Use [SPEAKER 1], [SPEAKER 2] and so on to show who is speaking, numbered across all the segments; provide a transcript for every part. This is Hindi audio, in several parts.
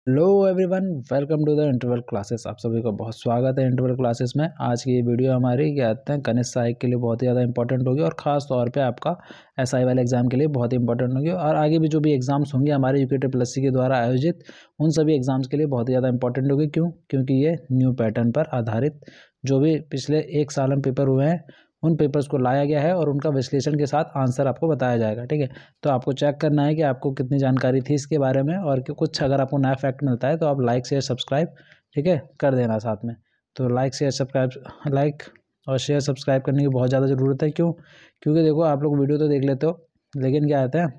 [SPEAKER 1] Hello everyone, welcome to the interval classes. आप सभी का बहुत स्वागत है इंटरवल क्लासेस में। आज की ये वीडियो हमारी क्या कहते हैं कनिष्ठ सहायक के लिए बहुत ही ज़्यादा इंपॉर्टेंट होगी और ख़ास तौर पे आपका एसआई वाले एग्जाम के लिए बहुत ही इंपॉर्टेंट होगी। और आगे भी जो भी एग्जाम्स होंगे हमारे यूकेटीपीएससी के द्वारा आयोजित, उन सभी एग्जाम्स के लिए बहुत ही ज़्यादा इंपॉर्टेंट होगी। क्योंकि ये न्यू पैटर्न पर आधारित जो भी पिछले एक साल में पेपर हुए हैं उन पेपर्स को लाया गया है और उनका विश्लेषण के साथ आंसर आपको बताया जाएगा। ठीक है, तो आपको चेक करना है कि आपको कितनी जानकारी थी इसके बारे में, और कि कुछ अगर आपको नया फैक्ट मिलता है तो आप लाइक शेयर सब्सक्राइब ठीक है कर देना साथ में। तो लाइक और शेयर सब्सक्राइब करने की बहुत ज़्यादा ज़रूरत है। क्योंकि देखो, आप लोग वीडियो तो देख लेते हो, लेकिन क्या कहते हैं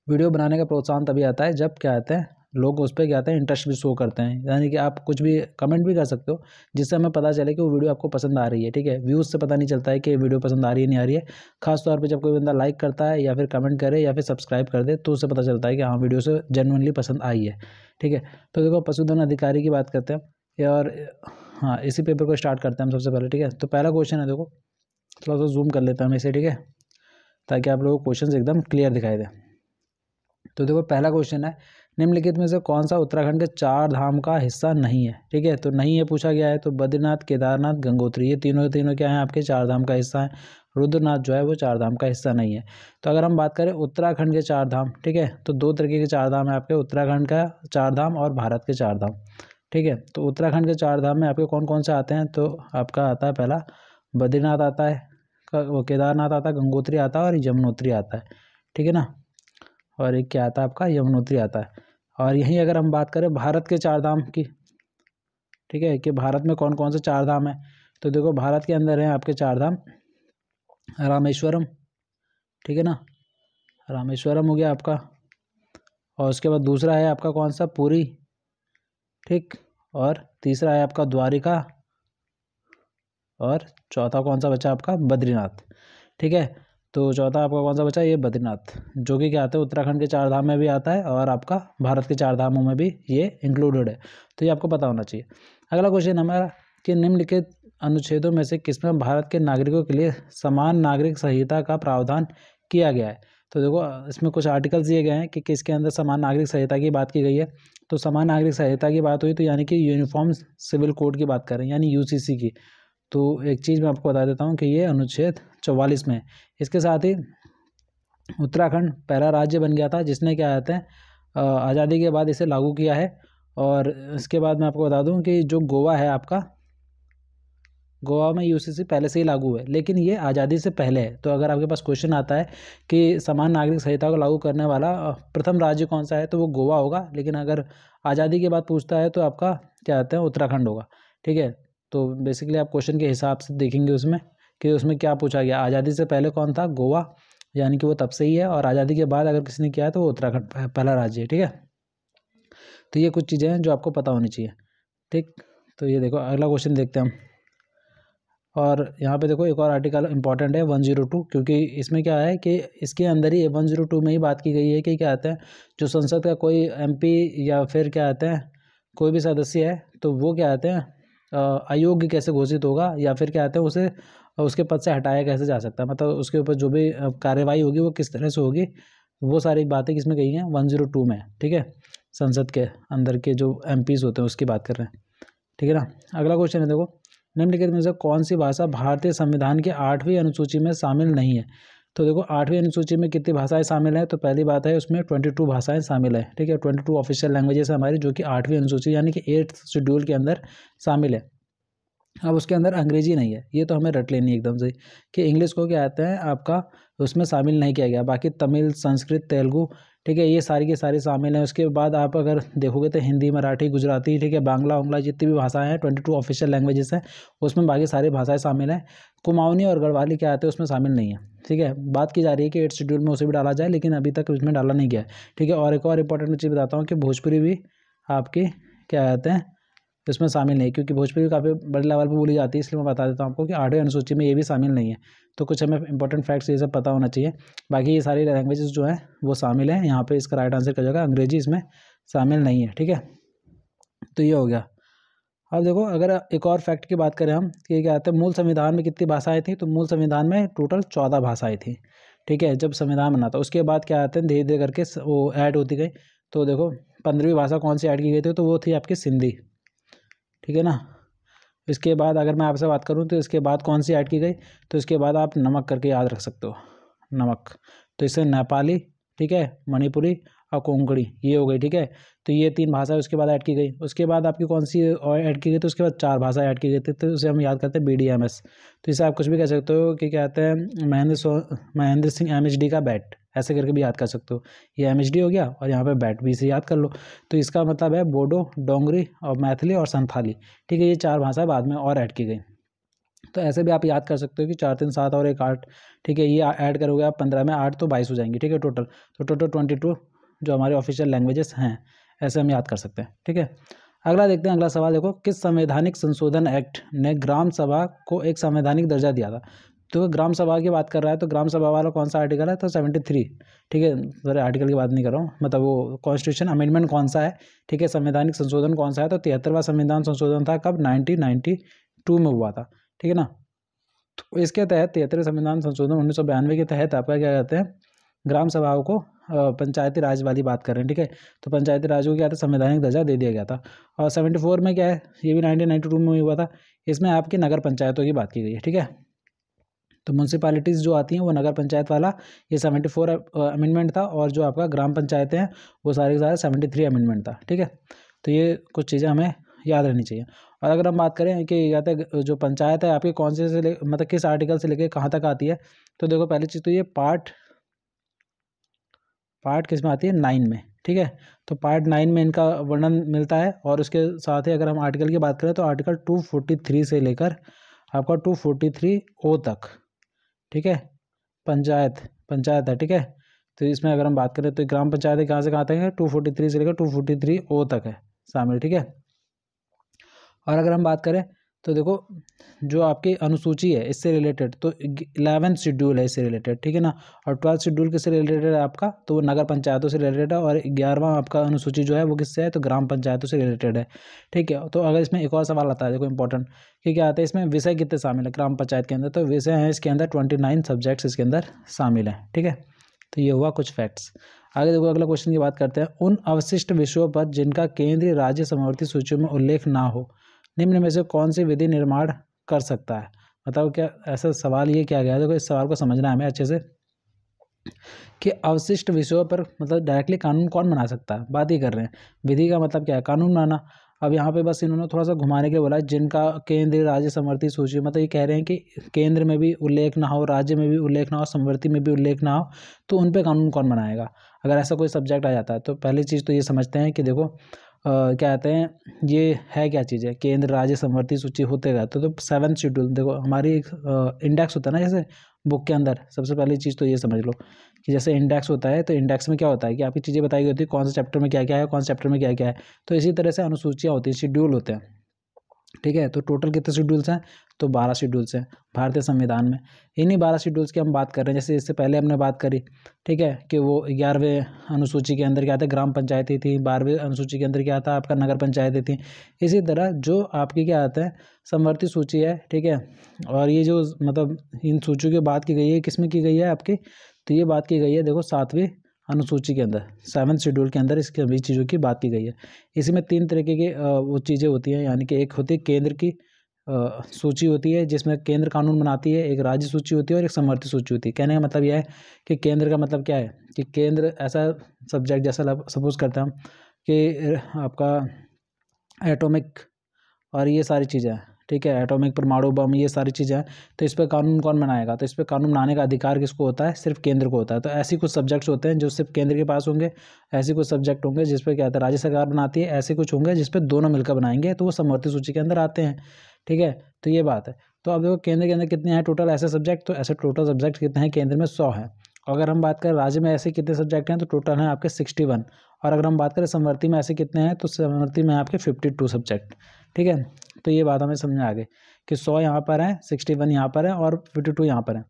[SPEAKER 1] वीडियो बनाने का प्रोत्साहन तभी आता है जब क्या कहते हैं लोग उस पर क्या कहते हैं इंटरेस्ट भी शो करते हैं। यानी कि आप कुछ भी कमेंट भी कर सकते हो जिससे हमें पता चले कि वो वीडियो आपको पसंद आ रही है। ठीक है, व्यूज़ से पता नहीं चलता है कि वीडियो पसंद आ रही है नहीं आ रही है। खासतौर पे जब कोई बंदा लाइक करता है या फिर कमेंट करे या फिर सब्सक्राइब कर दे तो उससे पता चलता है कि हाँ, वीडियो से जेन्युइनली पसंद आई है। ठीक है, तो देखो पशुधन अधिकारी की बात करते हैं और हाँ, इसी पेपर को स्टार्ट करते हैं हम सबसे पहले। ठीक है, तो पहला क्वेश्चन है, देखो थोड़ा सा जूम कर लेते हैं हम इसे। ठीक है, ताकि आप लोगों को क्वेश्चन एकदम क्लियर दिखाई दे। तो देखो पहला क्वेश्चन है, निम्नलिखित में से कौन सा उत्तराखंड के चार धाम का हिस्सा नहीं है। ठीक है, तो नहीं है पूछा गया है, तो बद्रीनाथ, केदारनाथ, गंगोत्री, ये तीनों क्या हैं आपके चार धाम का हिस्सा है। रुद्रनाथ जो है वो चार धाम का हिस्सा नहीं है। तो अगर हम बात करें उत्तराखंड के चार धाम, ठीक है, तो दो तरीके के चार धाम है आपके, उत्तराखंड का चार धाम और भारत के चार धाम। ठीक है, तो उत्तराखंड के चार धाम में आपके कौन कौन से आते हैं, तो आपका आता है पहला बद्रीनाथ आता है, वो केदारनाथ आता है, गंगोत्री आता है और यमुनोत्री आता है। ठीक है ना, और एक क्या आता है आपका यमुनोत्री आता है। और यहीं अगर हम बात करें भारत के चार धाम की, ठीक है, कि भारत में कौन कौन से चार धाम है, तो देखो भारत के अंदर है आपके चार धाम, रामेश्वरम, ठीक है ना, रामेश्वरम हो गया आपका। और उसके बाद दूसरा है आपका कौन सा, पुरी, ठीक। और तीसरा है आपका द्वारिका। और चौथा कौन सा बचा आपका, बद्रीनाथ। ठीक है, तो चौथा आपका कौन सा बचा, ये बद्रीनाथ, जो कि क्या आता है उत्तराखंड के चार धाम में भी आता है और आपका भारत के चार धामों में भी ये इंक्लूडेड है। तो ये आपको पता होना चाहिए। अगला क्वेश्चन हमारा कि निम्नलिखित अनुच्छेदों में से किसमें भारत के नागरिकों के लिए समान नागरिक संहिता का प्रावधान किया गया है। तो देखो इसमें कुछ आर्टिकल्स दिए गए हैं कि किसके अंदर समान नागरिक संहिता की बात की गई है। तो समान नागरिक संहिता की बात हुई तो यानी कि यूनिफॉर्म सिविल कोड की बात कर रहे हैं, यानी यूसीसी की। तो एक चीज़ मैं आपको बता देता हूँ कि ये अनुच्छेद 44 में है। इसके साथ ही उत्तराखंड पहला राज्य बन गया था जिसने क्या कहते हैं आज़ादी के बाद इसे लागू किया है। और इसके बाद मैं आपको बता दूं कि जो गोवा है आपका, गोवा में यूसीसी पहले से ही लागू है, लेकिन ये आज़ादी से पहले है। तो अगर आपके पास क्वेश्चन आता है कि समान नागरिक संहिता को लागू करने वाला प्रथम राज्य कौन सा है, तो वो गोवा होगा। लेकिन अगर आज़ादी के बाद पूछता है तो आपका क्या कहते हैं उत्तराखंड होगा। ठीक है, तो बेसिकली आप क्वेश्चन के हिसाब से देखेंगे उसमें कि उसमें क्या पूछा गया, आज़ादी से पहले कौन था, गोवा, यानी कि वो तब से ही है। और आज़ादी के बाद अगर किसी ने किया है तो वो उत्तराखंड पहला राज्य है। ठीक है, तो ये कुछ चीज़ें हैं जो आपको पता होनी चाहिए। ठीक, तो ये देखो अगला क्वेश्चन देखते हैं हम। और यहाँ पे देखो एक और आर्टिकल इंपॉर्टेंट है 102, क्योंकि इसमें क्या है कि इसके अंदर ही 102 में ही बात की गई है कि क्या कहते हैं जो संसद का कोई एमपी या फिर क्या कहते हैं कोई भी सदस्य है तो वो क्या कहते हैं अयोग्य कैसे घोषित होगा, या फिर क्या कहते हैं उसे उसके पद से हटाया कैसे जा सकता है, मतलब उसके ऊपर जो भी कार्रवाई होगी वो किस तरह से होगी, वो सारी बातें किसमें कही हैं 102 में। ठीक है, संसद के अंदर के जो एमपीज होते हैं उसकी बात कर रहे हैं। ठीक है ना, अगला क्वेश्चन है, देखो निम्नलिखित में से कौन सी भाषा भारतीय संविधान के 8वीं अनुसूची में शामिल नहीं है। तो देखो 8वीं अनुसूची में कितनी भाषाएं शामिल हैं, तो पहली बात है उसमें 22 भाषाएं शामिल है। ठीक है, 22 ऑफिशियल लैंग्वेजेस है हमारी, जो कि 8वीं अनुसूची यानी कि 8th शेड्यूल के अंदर शामिल है। अब उसके अंदर अंग्रेजी नहीं है, ये तो हमें रट लेनी है एकदम से कि इंग्लिश को क्या कहते हैं आपका उसमें शामिल नहीं किया गया। बाकी तमिल, संस्कृत, तेलुगु, ठीक है, ये सारी की सारी शामिल हैं। उसके बाद आप अगर देखोगे तो हिंदी, मराठी, गुजराती, ठीक है, बांग्ला उंगला जितनी भी भाषाएं हैं 22 ऑफिशियल लैंग्वेजेस हैं, उसमें बाकी सारी भाषाएं शामिल हैं। कुमाऊनी और गढ़वाली क्या आते हैं उसमें शामिल नहीं है। ठीक है, बात की जा रही है कि 8th शेड्यूल में उसे भी डाला जाए, लेकिन अभी तक उसमें डाला नहीं गया है। ठीक है, और एक और इंपॉर्टेंट चीज़ बताता हूँ कि भोजपुरी भी आपकी क्या कहते हैं इसमें शामिल नहीं, क्योंकि भोजपुरी काफ़ी बड़े लेवल पर बोली जाती है, इसलिए मैं बता देता हूँ आपको कि 8वीं अनुसूची में ये भी शामिल नहीं है। तो कुछ हमें इंपॉर्टेंट फैक्ट्स ये सब पता होना चाहिए। बाकी ये सारी लैंग्वेजेस जो हैं वो शामिल हैं यहाँ पे, इसका राइट आंसर का जगह अंग्रेजी इसमें शामिल नहीं है। ठीक है, तो ये हो गया। अब देखो अगर एक और फैक्ट की बात करें हम कि क्या कहते हैं मूल संविधान में कितनी भाषाएं थी, तो मूल संविधान में टोटल 14 भाषाएं थी। ठीक है, जब संविधान बना था उसके बाद क्या आते हैं धीरे धीरे करके वो ऐड होती गई। तो देखो 15वीं भाषा कौन सी ऐड की गई थी, तो वो थी आपकी सिंधी, ठीक है ना। इसके बाद अगर मैं आपसे बात करूं तो इसके बाद कौन सी ऐड की गई, तो इसके बाद आप नमक करके याद रख सकते हो, नमक। तो इससे नेपाली, ठीक है, मणिपुरी और कोंकणी ये हो गई, ठीक है। तो ये 3 भाषा उसके बाद ऐड की गई। उसके बाद आपकी कौन सी और ऐड की गई, तो उसके बाद 4 भाषा ऐड की गई थी, तो उसे हम याद करते हैं BDMS। तो इसे आप कुछ भी कह सकते हो कि क्या कहते हैं, महेंद्र सिंह MHD का बैट, ऐसे करके भी याद कर सकते हो। ये MHD हो गया और यहाँ पे बैट भी इसे याद कर लो। तो इसका मतलब है बोडो, डोंगरी और मैथिली और संथाली, ठीक है। ये 4 भाषा बाद में और ऐड की गई। तो ऐसे भी आप याद कर सकते हो कि 4 3 7 और 1 8, ठीक है। ये ऐड करोगे आप 15 में 8 तो 22 हो जाएंगी, ठीक है टोटल। तो टोटल 22 जो हमारे ऑफिशियल लैंग्वेजेस हैं, ऐसे हम याद कर सकते हैं, ठीक है। अगला देखते हैं, अगला सवाल देखो, किस संवैधानिक संशोधन एक्ट ने ग्राम सभा को एक संवैधानिक दर्जा दिया था। तो ग्राम सभा की बात कर रहा है, तो ग्राम सभा वाला कौन सा आर्टिकल है, तो 73, ठीक है। सॉरी आर्टिकल की बात नहीं कर रहा हूँ, मतलब वो कॉन्स्टिट्यूशन अमेंडमेंट कौन सा है, ठीक है। संवैधानिक संशोधन कौन सा है, तो 73वां संविधान संशोधन था, कब, 1992 में हुआ था, ठीक है ना। तो इसके तहत 73 संविधान संशोधन 1992 के तहत आपका क्या कहते हैं, ग्राम सभाओं को पंचायती राज वाली बात कर रहे हैं, ठीक है। तो पंचायती राज को क्या था, संवैधानिक दर्जा दे दिया गया था। और 74 में क्या है, ये भी 1992 में हुआ था। इसमें आपकी नगर पंचायतों की बात की गई है, ठीक है। तो म्यूनसिपालिटीज़ जो आती हैं वो नगर पंचायत वाला ये 74 अमेंडमेंट था, और जो आपका ग्राम पंचायतें हैं वो सारे के सारे 73 अमेंडमेंट था, ठीक है। तो ये कुछ चीज़ें हमें याद रहनी चाहिए। और अगर हम बात करें कि या तो जो पंचायत है आपकी कौन से मतलब किस आर्टिकल से लेकर कहाँ तक आती है, तो देखो पहली चीज़ तो ये पार्ट किस में आती है, 9 में, ठीक है। तो पार्ट 9 में इनका वर्णन मिलता है। और उसके साथ ही अगर हम आर्टिकल की बात करें तो आर्टिकल 243 से लेकर आपका 243O तक, ठीक है, पंचायत है, ठीक है। तो इसमें अगर हम बात करें तो ग्राम पंचायत कहाँ से कहाँ तक है, 243 से लेकर 243O तक है शामिल, ठीक है। और अगर हम बात करें तो देखो जो आपकी अनुसूची है इससे रिलेटेड, तो 11th शेड्यूल है इससे रिलेटेड, ठीक है ना। और 12th शेड्यूल किससे रिलेटेड है आपका, तो वो नगर पंचायतों से रिलेटेड है। और 11वां आपका अनुसूची जो है वो किससे है, तो ग्राम पंचायतों से रिलेटेड है, ठीक है। तो अगर इसमें एक और सवाल आता है देखो इंपॉर्टेंट, कि क्या आता है इसमें विषय कितने शामिल है ग्राम पंचायत के अंदर, तो विषय हैं इसके अंदर 29 सब्जेक्ट्स इसके अंदर शामिल हैं, ठीक है। तो ये हुआ कुछ फैक्ट्स। आगे देखो अगला क्वेश्चन की बात करते हैं, उन अवशिष्ट विषयों पर जिनका केंद्रीय राज्य समवर्ती सूचियों में उल्लेख ना हो, निम्न में से कौन सी विधि निर्माण कर सकता है। बताओ क्या ऐसा सवाल ये क्या गया है, देखो इस सवाल को समझना है हमें अच्छे से, कि अवशिष्ट विषयों पर मतलब डायरेक्टली कानून कौन बना सकता है, बात ही कर रहे हैं। विधि का मतलब क्या है, कानून बनाना। अब यहाँ पे बस इन्होंने थोड़ा सा घुमाने के लिए बोला है, जिनका केंद्रीय राज्य समवर्ती सूची, मतलब ये कह रहे हैं कि केंद्र में भी उल्लेख ना हो, राज्य में भी उल्लेख ना हो, समवर्ती में भी उल्लेख ना हो, तो उन पे कानून कौन बनाएगा। अगर ऐसा कोई सब्जेक्ट आ जाता है तो पहली चीज़ तो ये समझते हैं कि देखो क्या कहते हैं, ये है क्या चीज़ है, केंद्र राज्य समवर्ती सूची होते गए तो 7th शेड्यूल देखो हमारी एक इंडेक्स होता है ना, जैसे बुक के अंदर। सबसे पहली चीज़ तो ये समझ लो कि जैसे इंडेक्स होता है, तो इंडेक्स में क्या होता है कि आपकी चीज़ें बताई गई होती है, कौन से चैप्टर में क्या क्या है, कौन से चैप्टर में क्या क्या है। तो इसी तरह से अनुसूचियाँ होती हैं, शेड्यूल होते हैं, ठीक है। तो टोटल कितने शेड्यूल्स हैं, तो 12 शेड्यूल्स हैं भारतीय संविधान में। इन्हीं 12 शेड्यूल्स की हम बात कर रहे हैं। जैसे इससे पहले हमने बात करी, ठीक है, कि वो 11वें अनुसूची के अंदर क्या था, ग्राम पंचायतें थी। 12वें अनुसूची के अंदर क्या था, आपका नगर पंचायतें थी। इसी तरह जो आपकी क्या आता है, समवर्ती सूची है, ठीक है। और ये जो मतलब इन सूचियों की बात की गई है, किस में की गई है आपकी, तो ये बात की गई है देखो 7वीं अनुसूची के अंदर, 7th शेड्यूल के अंदर इसके सभी चीज़ों की बात की गई है। इसमें 3 तरीके की वो चीज़ें होती हैं, यानी कि एक होती है केंद्र की सूची होती है जिसमें केंद्र कानून बनाती है, एक राज्य सूची होती है और एक समवर्ती सूची होती है। कहने का मतलब यह है कि केंद्र का मतलब क्या है, कि केंद्र ऐसा सब्जेक्ट जैसा सपोज करते हैं हम कि आपका एटॉमिक और ये सारी चीज़ें हैं, ठीक है, एटॉमिक परमाणु बम ये सारी चीज़ें हैं। तो इस पर कानून कौन बनाएगा, तो इस पर कानून बनाने का अधिकार किसको होता है, सिर्फ केंद्र को होता है। तो ऐसी कुछ सब्जेक्ट्स होते हैं जो सिर्फ केंद्र के पास होंगे, ऐसे कुछ सब्जेक्ट होंगे जिस पर क्या होता है राज्य सरकार बनाती है, ऐसे कुछ होंगे जिस पर दोनों मिलकर बनाएंगे, तो वो समवर्ती सूची के अंदर आते हैं, ठीक है। तो ये बात है। तो अब देखो केंद्र के अंदर कितने हैं टोटल ऐसे सब्जेक्ट, तो ऐसे टोटल सब्जेक्ट कितने हैं केंद्र में, 100 हैं। अगर हम बात करें राज्य में ऐसे कितने सब्जेक्ट हैं, तो टोटल हैं आपके 61। और अगर हम बात करें समवर्ती में ऐसे कितने हैं, तो समवर्ती में आपके 52 सब्जेक्ट, ठीक है। तो ये बात हमें समझ में आ गई कि 100 यहाँ पर है, 61 यहाँ पर है और 52 यहाँ पर है।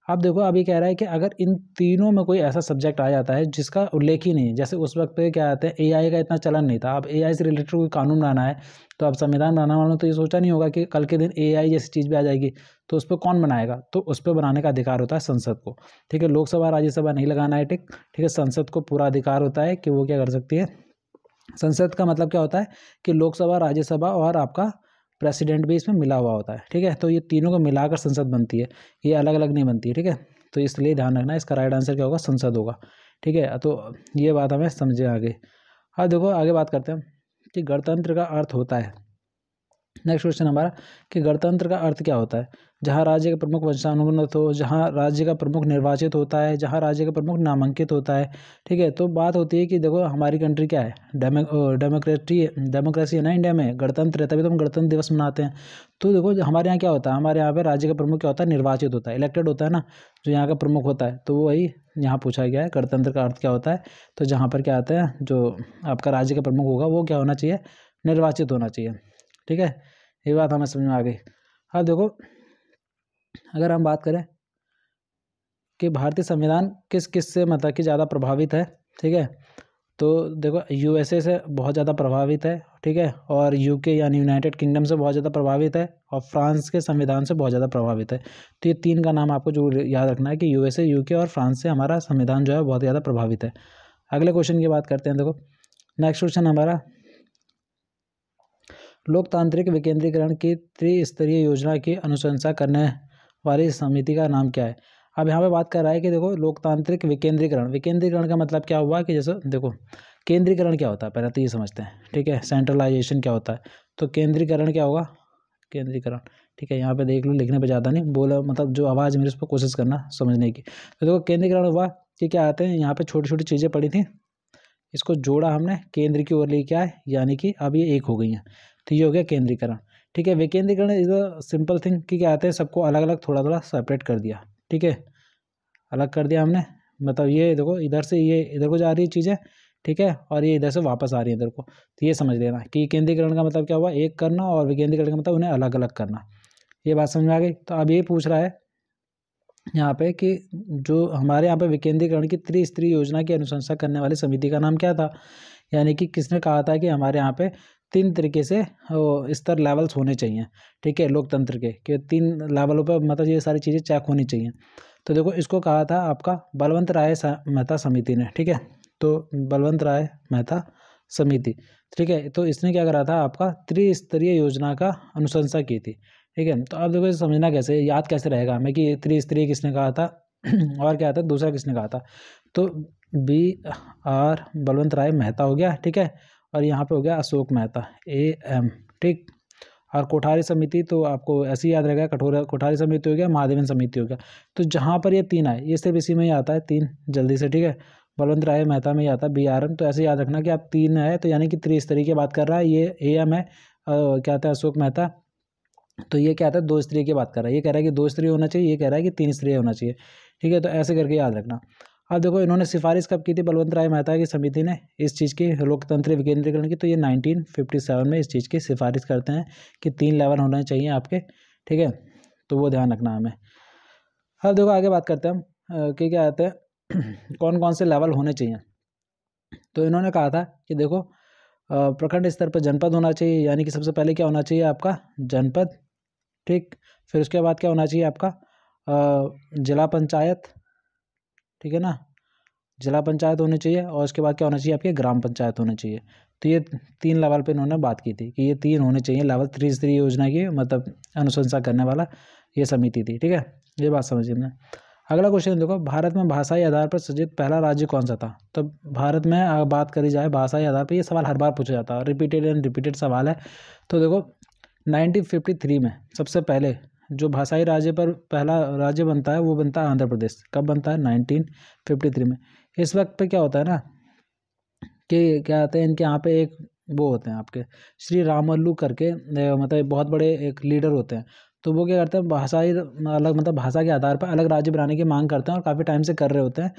[SPEAKER 1] अब देखो अभी कह रहा है कि अगर इन तीनों में कोई ऐसा सब्जेक्ट आ जाता है जिसका उल्लेख ही नहीं है, जैसे उस वक्त पे क्या आता है, एआई का इतना चलन नहीं था। अब एआई से रिलेटेड कोई कानून बनाना है, तो अब संविधान बनाने वालों ने तो ये सोचा नहीं होगा कि कल के दिन एआई जैसी चीज़ भी आ जाएगी, तो उस पर कौन बनाएगा, तो उस पर बनाने का अधिकार होता है संसद को, ठीक है। लोकसभा राज्यसभा नहीं लगाना है, ठीक है। संसद को पूरा अधिकार होता है कि वो क्या कर सकती है, संसद का मतलब क्या होता है कि लोकसभा, राज्यसभा और आपका प्रेसिडेंट भी इसमें मिला हुआ होता है, ठीक है। तो ये तीनों को मिलाकर संसद बनती है, ये अलग अलग नहीं बनती है, ठीक है। तो इसलिए ध्यान रखना, इसका राइट आंसर क्या होगा, संसद होगा, ठीक है। तो ये बात हमें समझे आगे। हाँ देखो आगे बात करते हैं कि गणतंत्र का अर्थ होता है। नेक्स्ट क्वेश्चन हमारा कि गणतंत्र का अर्थ क्या होता है। जहाँ राज्य का प्रमुख वंशानुगत हो, जहाँ राज्य का प्रमुख निर्वाचित होता है, जहाँ राज्य का प्रमुख नामांकित होता है, ठीक है। तो बात होती है कि देखो हमारी कंट्री क्या है, डेमोक्रेसी है ना इंडिया में, गणतंत्र है, तभी तो हम गणतंत्र दिवस मनाते हैं। तो देखो हमारे यहाँ क्या होता है, हमारे यहाँ पे राज्य का प्रमुख क्या होता है, निर्वाचित होता है, इलेक्टेड होता है ना, जो यहाँ का प्रमुख होता है। तो वही यहाँ पूछा गया है, गणतंत्र का अर्थ क्या होता है। तो जहाँ पर क्या आता है, जो आपका राज्य का प्रमुख होगा वो क्या होना चाहिए, निर्वाचित होना चाहिए, ठीक है। ये बात हमें समझ में आ गई। अब देखो अगर हम बात करें कि भारतीय संविधान किस किस से मतलब कि ज़्यादा प्रभावित है, ठीक है। तो देखो यूएसए से बहुत ज़्यादा प्रभावित है, ठीक है, और यूके यानी यूनाइटेड किंगडम से बहुत ज़्यादा प्रभावित है, और फ्रांस के संविधान से बहुत ज़्यादा प्रभावित है। तो ये तीन का नाम आपको जो याद रखना है कि यूएसए, यूके और फ्रांस से हमारा संविधान जो है बहुत ज़्यादा प्रभावित है। अगले क्वेश्चन की बात करते हैं। देखो नेक्स्ट क्वेश्चन हमारा, लोकतांत्रिक विकेंद्रीकरण की त्रिस्तरीय योजना की अनुशंसा करने वाली समिति का नाम क्या है। अब यहाँ पे बात कर रहा है कि देखो लोकतांत्रिक विकेंद्रीकरण, विकेंद्रीकरण का मतलब क्या हुआ कि जैसे देखो केंद्रीकरण क्या होता है पहले तो ये समझते हैं, ठीक है। सेंट्रलाइजेशन क्या होता है, तो केंद्रीकरण क्या होगा, केंद्रीकरण, ठीक है। यहाँ पे देख लो, लिखने पे ज़्यादा नहीं बोला, मतलब जो आवाज़ मेरे उस पर कोशिश करना समझने की। तो देखो केंद्रीकरण हुआ कि क्या आते हैं, यहाँ पे छोटी छोटी चीज़ें पड़ी थी, इसको जोड़ा हमने, केंद्र की ओर लेके आए, यानी कि अब ये एक हो गई हैं। तो ये हो गया केंद्रीकरण, ठीक है। विकेंद्रीकरण इज अ सिंपल थिंग कि क्या आते हैं, सबको अलग अलग थोड़ा थोड़ा सेपरेट कर दिया, ठीक है, अलग कर दिया हमने। मतलब ये देखो इधर से ये इधर को जा रही है चीज़ें, ठीक है, और ये इधर से वापस आ रही है इधर को। तो ये समझ लेना कि केंद्रीकरण का मतलब क्या हुआ, एक करना, और विकेंद्रीकरण का मतलब उन्हें अलग अलग करना। ये बात समझ में आ गई। तो अब ये पूछ रहा है यहाँ पे कि जो हमारे यहाँ पे विकेंद्रीकरण की त्रिस्तरीय योजना की अनुशंसा करने वाली समिति का नाम क्या था, यानी कि किसने कहा था कि हमारे यहाँ पे तीन तरीके से स्तर लेवल्स होने चाहिए, ठीक है, लोकतंत्र के कि तीन लेवलों पे मतलब ये सारी चीज़ें चेक होनी चाहिए। तो देखो इसको कहा था आपका बलवंत राय मेहता समिति ने, ठीक है। तो बलवंत राय मेहता समिति, ठीक है। तो इसने क्या करा था, आपका त्रिस्तरीय योजना का अनुशंसा की थी, ठीक है। तो अब देखो इसे समझना कैसे, याद कैसे रहेगा हमें कि त्रिस्तरीय किसने कहा था और क्या था दूसरा किसने कहा था। तो बी आर बलवंत राय मेहता हो गया, ठीक है, और यहाँ पे हो गया अशोक मेहता, ए एम, ठीक। और कोठारी समिति तो आपको ऐसे ही याद रहेगा, कोठारी समिति हो गया, महादेवन समिति हो गया। तो जहाँ पर ये तीन आए, ये सिर्फ इसी में ही आता है तीन, जल्दी से, ठीक है। बलवंत राय मेहता में ही आता है बी आर एम। तो ऐसे याद रखना कि आप तीन है तो यानी कि त्रिस्तरीय की बात कर रहा है, ये ए एम है, क्या आता है अशोक मेहता। तो ये क्या आता है, दो स्तरीय की बात कर रहा है, ये कह रहा है कि दो स्तरीय होना चाहिए, ये कह रहा है कि तीन स्तरीय होना चाहिए, ठीक है। तो ऐसे करके याद रखना। अब देखो इन्होंने सिफारिश कब की थी बलवंत राय मेहता की समिति ने इस चीज़ की, लोकतंत्र विकेंद्रीकरण की, तो ये 1957 में इस चीज़ की सिफारिश करते हैं कि तीन लेवल होने चाहिए आपके, ठीक है। तो वो ध्यान रखना हमें। अब देखो आगे बात करते हैं हम कि क्या आते हैं कौन कौन से लेवल होने चाहिए। तो इन्होंने कहा था कि देखो प्रखंड स्तर पर जनपद होना चाहिए, यानी कि सबसे पहले क्या होना चाहिए आपका जनपद, ठीक। फिर उसके बाद क्या होना चाहिए आपका जिला पंचायत, ठीक है ना, जिला पंचायत होनी चाहिए, और उसके बाद क्या होना चाहिए आपके ग्राम पंचायत होना चाहिए। तो ये तीन लेवल पे इन्होंने बात की थी कि ये तीन होने चाहिए लेवल, त्रिस्तरीय योजना की मतलब अनुशंसा करने वाला ये समिति थी, ठीक है। ये बात समझिए हमने। अगला क्वेश्चन देखो, भारत में भाषाई आधार पर सृजित पहला राज्य कौन सा था। तो भारत में अगर बात करी जाए भाषाई आधार पर, ये सवाल हर बार पूछा जाता है, रिपीटेड एंड रिपीटेड सवाल है। तो देखो 1953 में सबसे पहले जो भाषाई राज्य पर पहला राज्य बनता है वो बनता है आंध्र प्रदेश। कब बनता है, 1953 में। इस वक्त पे क्या होता है ना कि क्या होता है, इनके यहाँ पे एक वो होते हैं आपके श्री रामल्लू करके मतलब बहुत बड़े एक लीडर होते हैं। तो वो क्या करते हैं, भाषाई अलग मतलब भाषा के आधार पर अलग राज्य बनाने की मांग करते हैं, और काफ़ी टाइम से कर रहे होते हैं।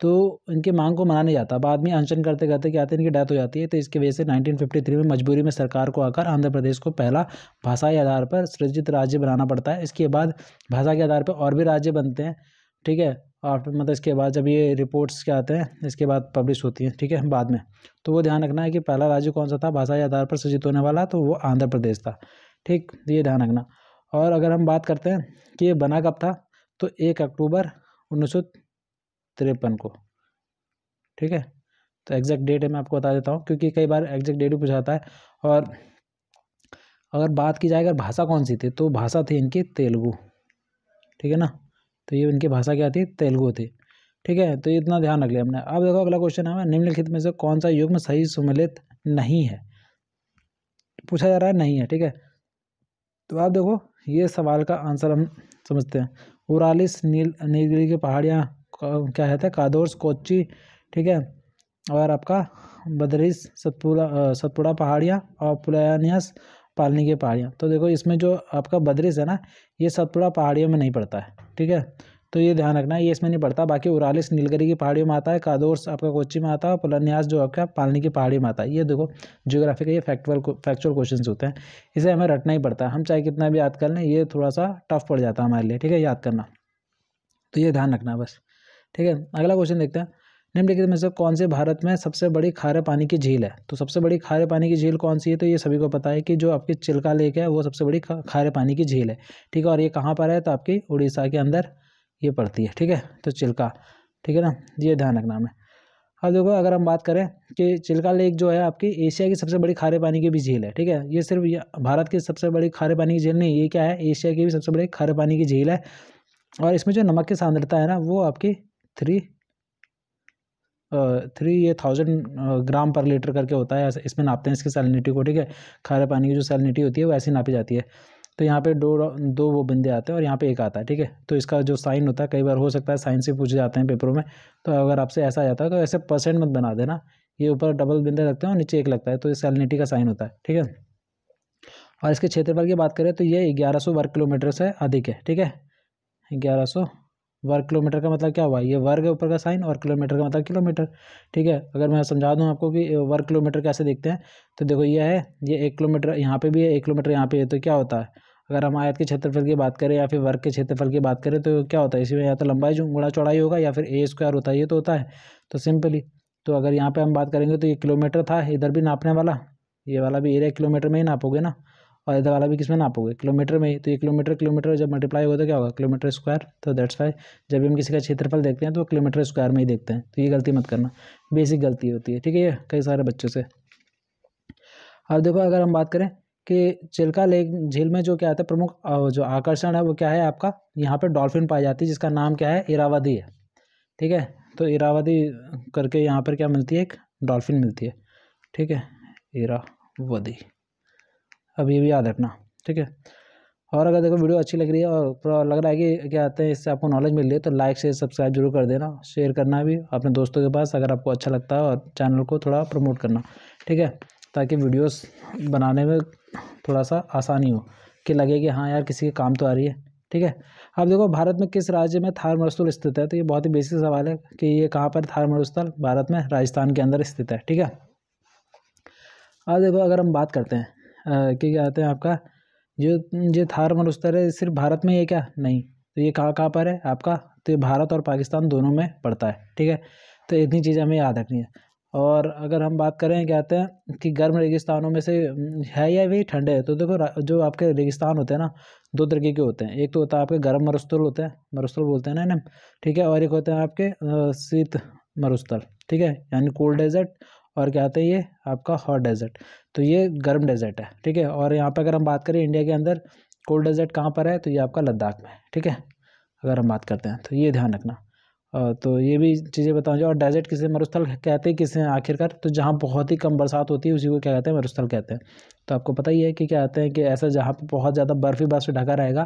[SPEAKER 1] तो इनकी मांग को माना नहीं जाता, बाद में अनशन करते करते क्या आते हैं, इनकी डेथ हो जाती है। तो इसकी वजह से 1953 में मजबूरी में सरकार को आकर आंध्र प्रदेश को पहला भाषाई आधार पर सृजित राज्य बनाना पड़ता है। इसके बाद भाषा के आधार पर और भी राज्य बनते हैं, ठीक है। और मतलब इसके बाद जब ये रिपोर्ट्स क्या आते हैं इसके बाद पब्लिश होती हैं, ठीक है, बाद में। तो वो ध्यान रखना है कि पहला राज्य कौन सा था भाषाई आधार पर सृजित होने वाला, तो वो आंध्र प्रदेश था, ठीक। ये ध्यान रखना। और अगर हम बात करते हैं कि ये बना कब था, तो 1 अक्टूबर 1953 को, ठीक है। तो एग्जैक्ट डेट है मैं आपको बता देता हूँ, क्योंकि कई बार एग्जैक्ट डेट भी पूछाता है। और अगर बात की जाए अगर भाषा कौन सी थी, तो भाषा थी इनकी तेलुगु, ठीक है ना। तो ये इनकी भाषा क्या थी, तेलुगु थी, ठीक है। तो इतना ध्यान रख लिया हमने। अब देखो अगला क्वेश्चन है, निम्नलिखित में से कौन सा युग्म सही सम्मिलित नहीं है, पूछा जा रहा है नहीं है, ठीक है। तो आप देखो ये सवाल का आंसर हम समझते हैं। उरालिस, नीलगिरी की पहाड़ियाँ, क्या कहते हैं, कादोर्स, कोच्चि, ठीक है। और आपका बद्रीस, सतपुड़ा पहाड़ियाँ, और पुलानियास, पालनी की पहाड़ियाँ। तो देखो इसमें जो आपका बद्रीस है ना, ये सतपुड़ा पहाड़ियों में नहीं पड़ता है, ठीक है। तो ये ध्यान रखना है, ये इसमें नहीं पड़ता। बाकी उरालिस नीलगिरी की पहाड़ियों में आता है, कादोर्स आपका कोच्चि में आता है, और पुलानियास जो आपका पालनी की पहाड़ी में आता है। ये देखो ज्योग्राफी का ये फैक्चुअल क्वेश्चन होते हैं, इसे हमें रटना ही पड़ता है। हम चाहे कितना भी याद कर लें, ये थोड़ा सा टफ पड़ जाता है हमारे लिए, ठीक है, याद करना। तो ये ध्यान रखना बस, ठीक है। अगला क्वेश्चन देखते हैं, निम्नलिखित में से कौन से भारत में सबसे बड़ी खारे पानी की झील है। तो सबसे बड़ी खारे पानी की झील कौन सी है, तो ये सभी को पता है कि जो आपकी चिल्का लेक है वो सबसे बड़ी खारे पानी की झील है, ठीक है। और ये कहाँ पर है, तो आपकी उड़ीसा के अंदर ये पड़ती है, ठीक है। तो चिल्का, ठीक है ना, ये ध्यान रखना हमें। अब देखो अगर हम बात करें कि चिल्का लेक जो है आपकी एशिया की सबसे बड़ी खारे पानी की भी झील है, ठीक है। ये सिर्फ भारत की सबसे बड़ी खारे पानी की झील नहीं, ये क्या है, एशिया की भी सबसे बड़ी खारे पानी की झील है। और इसमें जो नमक की सांद्रता है ना, वो आपकी 3,000 ग्राम पर लीटर करके होता है, इसमें नापते हैं इसकी सैलिनिटी को, ठीक है। खारे पानी की जो सैलिनिटी होती है वो ऐसी नापी जाती है। तो यहाँ पे दो वो बिंदे आते हैं और यहाँ पे एक आता है, ठीक है। तो इसका जो साइन होता है, कई बार हो सकता है साइन से पूछे जाते हैं पेपरों में, तो अगर आपसे ऐसा आ जाता है तो ऐसे परसेंट मत बना देना, ये ऊपर डबल बिंदे लगते हैं और नीचे एक लगता है, तो ये सैलिनिटी का साइन होता है, ठीक है। और इसके क्षेत्रफल की बात करें तो ये 1100 वर्ग किलोमीटर से अधिक है, ठीक है। 1100 वर्ग किलोमीटर का मतलब क्या हुआ, ये वर्ग ऊपर का साइन और किलोमीटर का मतलब किलोमीटर, ठीक है। अगर मैं समझा दूं आपको कि वर्ग किलोमीटर कैसे दिखते हैं, तो देखो ये है, ये 1 किलोमीटर यहाँ पे भी है, 1 किलोमीटर यहाँ पे है, तो क्या होता है, अगर हम आयत के क्षेत्रफल की बात करें या फिर वर्ग के क्षेत्रफल की बात करें, तो क्या होता है, इसमें या तो लंबाई जो गुणा चौड़ाई होगा या फिर ए स्क्वायर होता है, ये तो होता है। तो सिंपली, तो अगर यहाँ पे हम बात करेंगे तो ये किलोमीटर था, इधर भी नापने वाला, ये वाला भी एरिया किलोमीटर में ही नापोगे ना, और इधर वाला भी किस में नापोगे, किलोमीटर में ही। तो ये किलोमीटर जब मल्टीप्लाई होगा तो क्या होगा, किलोमीटर स्क्वायर। तो दैट्स वाई जब भी हम किसी का क्षेत्रफल देखते हैं तो किलोमीटर स्क्वायर में ही देखते हैं, तो ये गलती मत करना, बेसिक गलती होती है, ठीक है, ये कई सारे बच्चों से। अब देखो अगर हम बात करें कि चिल्का लेक झील में जो क्या आता है प्रमुख जो आकर्षण है वो क्या है आपका, यहाँ पर डॉल्फिन पाई जाती है जिसका नाम क्या है, इरावदी है, ठीक है। तो इरावदी करके यहाँ पर क्या मिलती है, एक डॉल्फिन मिलती है, ठीक है, इरावदी। अब ये भी याद रखना, ठीक है। और अगर देखो वीडियो अच्छी लग रही है और पूरा लग रहा है कि क्या आते हैं इससे आपको नॉलेज मिल रही है, तो लाइक शेयर सब्सक्राइब जरूर कर देना, शेयर करना भी अपने दोस्तों के पास अगर आपको अच्छा लगता है, और चैनल को थोड़ा प्रमोट करना, ठीक है, ताकि वीडियोस बनाने में थोड़ा सा आसानी हो, कि लगे कि हाँ यार किसी के काम तो आ रही है, ठीक है। अब देखो भारत में किस राज्य में थार मरुस्थल स्थित है, तो ये बहुत ही बेसिक सवाल है कि ये कहाँ पर थार मरुस्थल, भारत में राजस्थान के अंदर स्थित है, ठीक है। अब देखो अगर हम बात करते हैं कि क्या कहते हैं आपका जो थार मरुस्थल है सिर्फ भारत में, ये क्या नहीं, तो ये कहाँ पर है आपका, तो ये भारत और पाकिस्तान दोनों में पड़ता है, ठीक है। तो इतनी चीज़ें हमें याद रखनी है। और अगर हम बात करें क्या कहते हैं कि गर्म रेगिस्तानों में से है या वही ठंडे है, तो देखो जो आपके रेगिस्तान होते हैं ना, दो तरीके के होते हैं, एक तो होता है आपके गर्म मरुस्थल होते हैं, मरुस्थल बोलते हैं ना इन्हें, ठीक है। और एक होते हैं आपके शीत मरुस्थल, ठीक है, यानी कोल्ड डेजर्ट, और क्या होता है ये आपका हॉट डेजर्ट। तो ये गर्म डेजर्ट है, ठीक है। और यहाँ पे अगर हम बात करें इंडिया के अंदर कोल्ड डेजर्ट कहाँ पर है, तो ये आपका लद्दाख में है, ठीक है। अगर हम बात करते हैं तो ये ध्यान रखना। तो ये भी चीज़ें बताऊँ। और डेजर्ट किसे मरुस्थल कहते हैं किसे आखिरकार, तो जहाँ बहुत ही कम बरसात होती है उसी को क्या कहते हैं, मरुस्थल कहते हैं। तो आपको पता ही है कि क्या कहते हैं कि ऐसा जहाँ पे बहुत ज़्यादा बर्फ ही बर्फ से ढका रहेगा,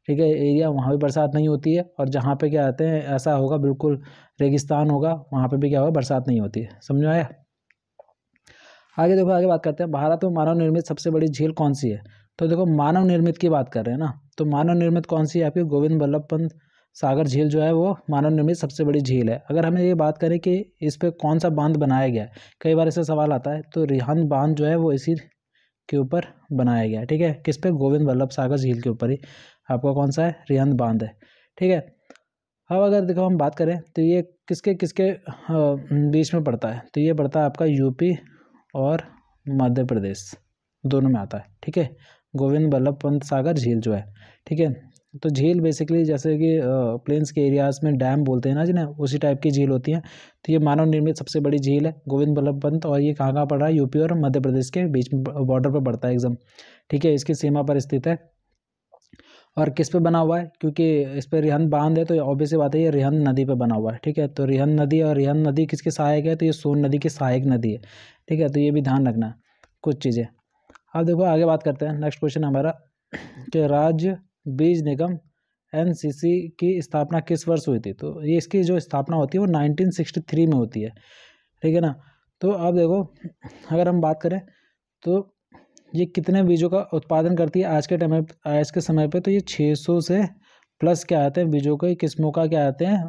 [SPEAKER 1] ठीक है, एरिया, वहाँ भी बरसात नहीं होती है। और जहाँ पे क्या कहते हैं ऐसा होगा बिल्कुल रेगिस्तान होगा, वहाँ पे भी क्या होगा, बरसात नहीं होती है। समझ में आया। आगे देखो, आगे बात करते हैं भारत में मानव निर्मित सबसे बड़ी झील कौन सी है। तो देखो मानव निर्मित की बात कर रहे हैं ना, तो मानव निर्मित कौन सी है आपकी, गोविंद बल्लभ पंत सागर झील जो है वो मानव निर्मित सबसे बड़ी झील है। अगर हमें ये बात करें कि इस पर कौन सा बांध बनाया गया है, कई बार ऐसा सवाल आता है, तो रिहांद बांध जो है वो इसी के ऊपर बनाया गया है, ठीक है, किस पे, गोविंद बल्लभ सागर झील के ऊपर ही आपका कौन सा है, रिहांद बांध है, ठीक है। अब अगर देखो हम बात करें तो ये किसके किसके बीच में पड़ता है, तो ये पड़ता है आपका यूपी और मध्य प्रदेश दोनों में आता है, ठीक है, गोविंद बल्लभ पंत सागर झील जो है, ठीक है। तो झील बेसिकली जैसे कि प्लेन्स के एरियाज़ में डैम बोलते हैं ना जिन्हें, उसी टाइप की झील होती हैं। तो ये मानव निर्मित सबसे बड़ी झील है गोविंद बल्लभ पंत, और ये कहाँ पड़ रहा है, यूपी और मध्य प्रदेश के बीच में बॉर्डर पर पड़ता है एकदम, ठीक है, इसकी सीमा पर स्थित है। और किस पे बना हुआ है, क्योंकि इस पर रिहंद बांध है तो ऑब्वियस सी बात है ये रिहंद नदी पे बना हुआ है, ठीक है। तो रिहंद नदी, और रिहंद नदी किसकी सहायक है, तो ये सोन नदी की सहायक नदी है, ठीक है। तो ये भी ध्यान रखना कुछ चीज़ें। अब देखो आगे बात करते हैं, नेक्स्ट क्वेश्चन हमारा कि राज्य बीज निगम एनसीसी की स्थापना किस वर्ष हुई थी। तो ये इसकी जो स्थापना होती है वो 1963 में होती है, ठीक है ना। तो अब देखो अगर हम बात करें तो ये कितने बीजों का उत्पादन करती है आज के समय पे, तो ये 600 से प्लस क्या आते हैं बीजों के किस्मों का क्या आते हैं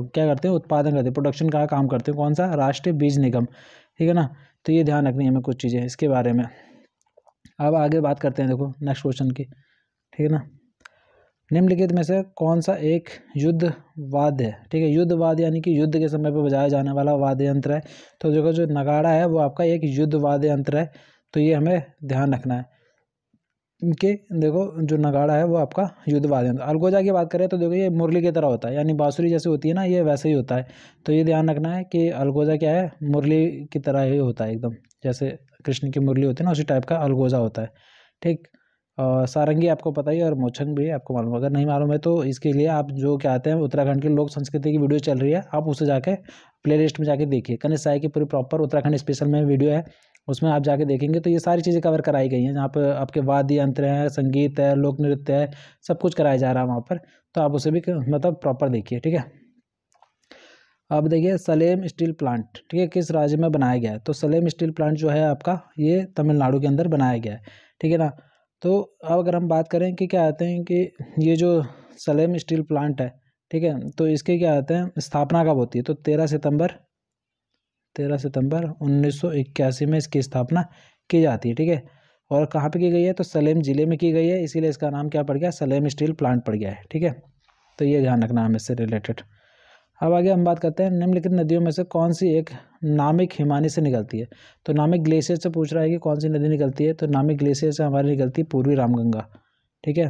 [SPEAKER 1] क्या करते हैं, उत्पादन करते हैं, प्रोडक्शन का काम करते हैं। कौन सा, राष्ट्रीय बीज निगम, ठीक है ना। तो ये ध्यान रखनी है हमें कुछ चीज़ें इसके बारे में। अब आगे बात करते हैं देखो नेक्स्ट क्वेश्चन की, ठीक है ना। निम्नलिखित में से कौन सा एक युद्ध वाद्य है, ठीक है। युद्ध वाद्य यानी कि युद्ध के समय पर बजाया जाने वाला वाद्य यंत्र है। तो देखो जो नगाड़ा है वो आपका एक युद्ध वाद्य यंत्र है, तो ये हमें ध्यान रखना है कि देखो जो नगाड़ा है वो आपका युद्ध वाद्य यंत्र। अलगोजा की बात करें तो देखो ये मुरली की तरह होता है, यानी बांसुरी जैसे होती है ना, ये वैसे ही होता है। तो ये ध्यान रखना है कि अलगोजा क्या है, मुरली की तरह ही होता है एकदम, जैसे कृष्ण की मुरली होती है ना, उसी टाइप का अलगोजा होता है, ठीक। सारंगी आपको पता ही है, और मोछंग भी आपको मालूम। अगर नहीं मालूम है तो इसके लिए आप जो क्या आते हैं उत्तराखंड की लोक संस्कृति की वीडियो चल रही है, आप उसे जाके प्लेलिस्ट में जाके देखिए। कनिष्ठ साई की पूरी प्रॉपर उत्तराखंड स्पेशल में वीडियो है, उसमें आप जाके देखेंगे तो ये सारी चीज़ें कवर कराई गई हैं, जहाँ पर आपके वाद्य यंत्र हैं, संगीत है, लोक नृत्य है, सब कुछ कराया जा रहा है वहाँ पर। तो आप उसे भी मतलब प्रॉपर देखिए, ठीक है। अब देखिए सलेम स्टील प्लांट, ठीक है, किस राज्य में बनाया गया है। तो सलेम स्टील प्लांट जो है आपका ये तमिलनाडु के अंदर बनाया गया है, ठीक है ना। तो अब अगर हम बात करें कि क्या आते हैं कि ये जो सलेम स्टील प्लांट है, ठीक है, तो इसके क्या आते हैं स्थापना कब होती है। तो 13 सितंबर 1981 में इसकी स्थापना की जाती है, ठीक है। और कहाँ पे की गई है, तो सलेम ज़िले में की गई है, इसीलिए इसका नाम क्या पड़ गया, सलेम स्टील प्लांट पड़ गया है, ठीक है। तो ये ध्यान रखना हमें इससे रिलेटेड। अब आगे हम बात करते हैं निम्नलिखित नदियों में से कौन सी एक नामिक हिमानी से निकलती है। तो नामिक ग्लेशियर से पूछ रहा है कि कौन सी नदी निकलती है। तो नामिक ग्लेशियर से हमारी निकलती है पूर्वी रामगंगा, ठीक है।